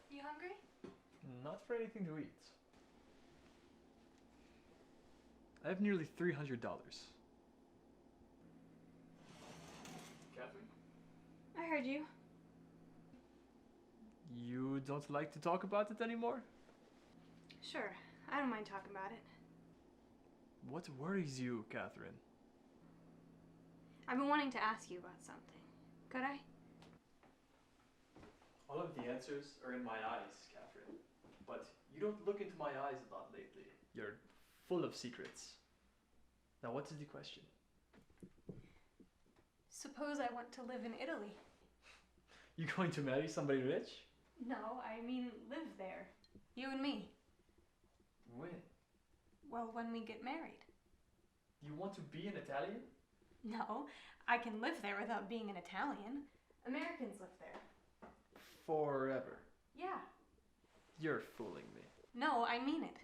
You hungry? Not for anything to eat. I have nearly $300. Catherine? I heard you. You don't like to talk about it anymore? Sure, I don't mind talking about it. What worries you, Catherine? I've been wanting to ask you about something. Could I? All of the answers are in my eyes, Catherine. But you don't look into my eyes a lot lately. You're full of secrets. Now, what is the question? Suppose I want to live in Italy. You going to marry somebody rich? No, I mean live there. You and me. When? Well, when we get married. You want to be an Italian? No, I can live there without being an Italian. Americans live there. Forever. Yeah. You're fooling me. No, I mean it.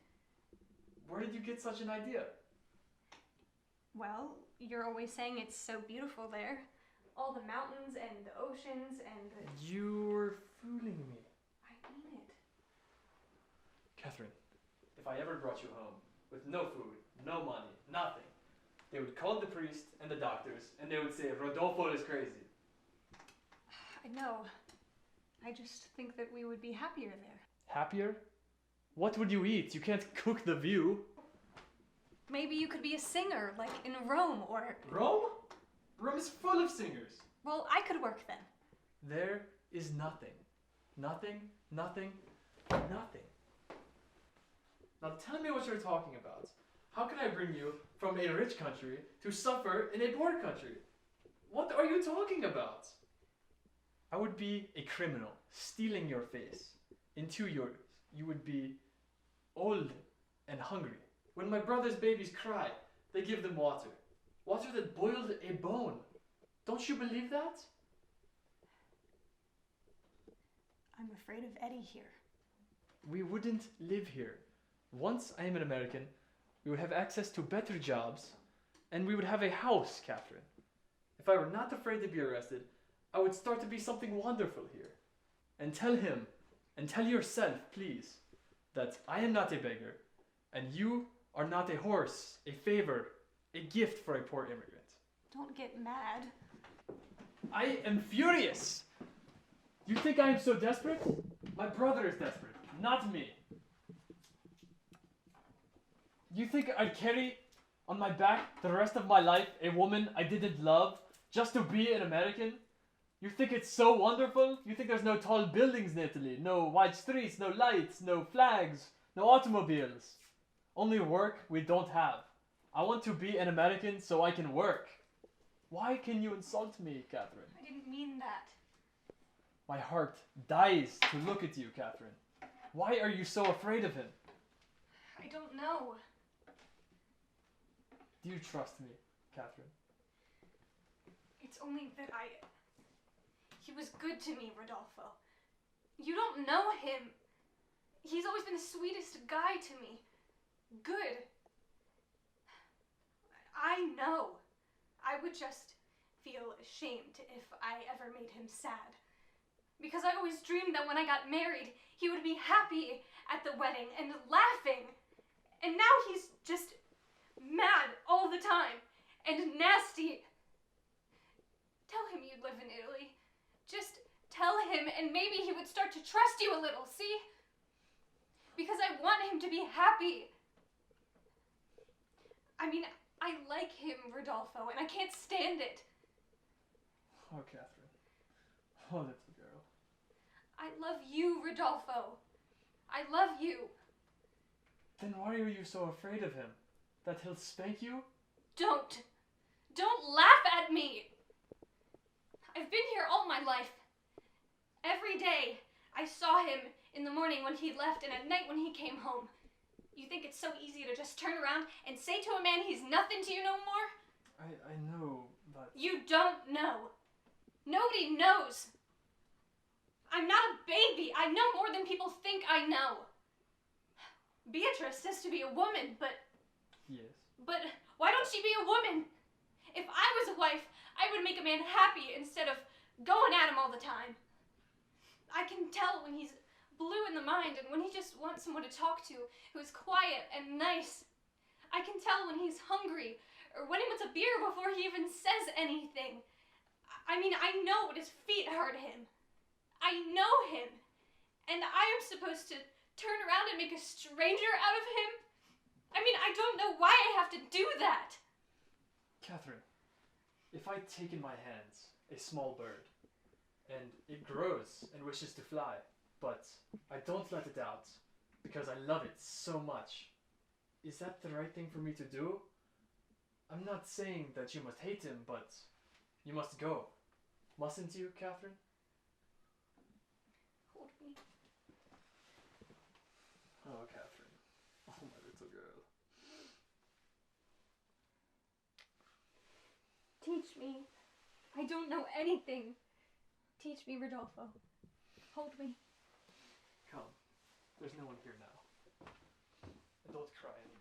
Where did you get such an idea? Well, you're always saying it's so beautiful there. All the mountains and the oceans and the... You're fooling me. I mean it. Catherine, if I ever brought you home with no food, no money, nothing, they would call the priest and the doctors and they would say Rodolfo is crazy. I know. I just think that we would be happier there. Happier? What would you eat? You can't cook the view. Maybe you could be a singer, like in Rome, or... Rome? Rome is full of singers. Well, I could work then. There is nothing. Nothing, nothing, nothing. Now tell me what you're talking about. How can I bring you from a rich country to suffer in a poor country? What are you talking about? I would be a criminal, stealing your face. In 2 years, you would be old and hungry. When my brother's babies cry, they give them water. Water that boiled a bone. Don't you believe that? I'm afraid of Eddie here. We wouldn't live here. Once I am an American, we would have access to better jobs, and we would have a house, Catherine. If I were not afraid to be arrested, I would start to be something wonderful here. And tell him, and tell yourself, please, that I am not a beggar, and you are not a horse, a favor, a gift for a poor immigrant. Don't get mad. I am furious! You think I am so desperate? My brother is desperate, not me. You think I'd carry on my back the rest of my life a woman I didn't love just to be an American? You think it's so wonderful? You think there's no tall buildings in Italy, no wide streets, no lights, no flags, no automobiles? Only work we don't have. I want to be an American so I can work. Why can you insult me, Catherine? I didn't mean that. My heart dies to look at you, Catherine. Why are you so afraid of him? I don't know. Do you trust me, Catherine? It's only that He was good to me, Rodolfo. You don't know him. He's always been the sweetest guy to me. Good. I know. I would just feel ashamed if I ever made him sad. Because I always dreamed that when I got married, he would be happy at the wedding and laughing. And now he's just mad all the time and nasty. Tell him you'd live in Italy. Just tell him and maybe he would start to trust you a little, see? Because I want him to be happy. I mean, I like him, Rodolfo, and I can't stand it. Oh, Catherine. Oh, little girl. I love you, Rodolfo. I love you. Then why are you so afraid of him? That he'll spank you? Don't laugh at me. I've been here all my life. Every day, I saw him in the morning when he left and at night when he came home. You think it's so easy to just turn around and say to a man he's nothing to you no more? I know, but... You don't know. Nobody knows. I'm not a baby. I know more than people think I know. Beatrice says to be a woman, but... Yes. But why don't she be a woman? If I was a wife, I would make a man happy instead of going at him all the time. I can tell when he's blue in the mind and when he just wants someone to talk to who is quiet and nice. I can tell when he's hungry or when he wants a beer before he even says anything. I mean, I know what his feet hurt him. I know him. And I am supposed to turn around and make a stranger out of him? I mean, I don't know why I have to do that. Catherine, if I take in my hands a small bird, and it grows and wishes to fly, but I don't let it out because I love it so much, is that the right thing for me to do? I'm not saying that you must hate him, but you must go. Mustn't you, Catherine? Hold me. Oh, Catherine. Oh, my little girl. Teach me. I don't know anything. Teach me, Rodolfo. Hold me. Come. There's no one here now. And don't cry anymore.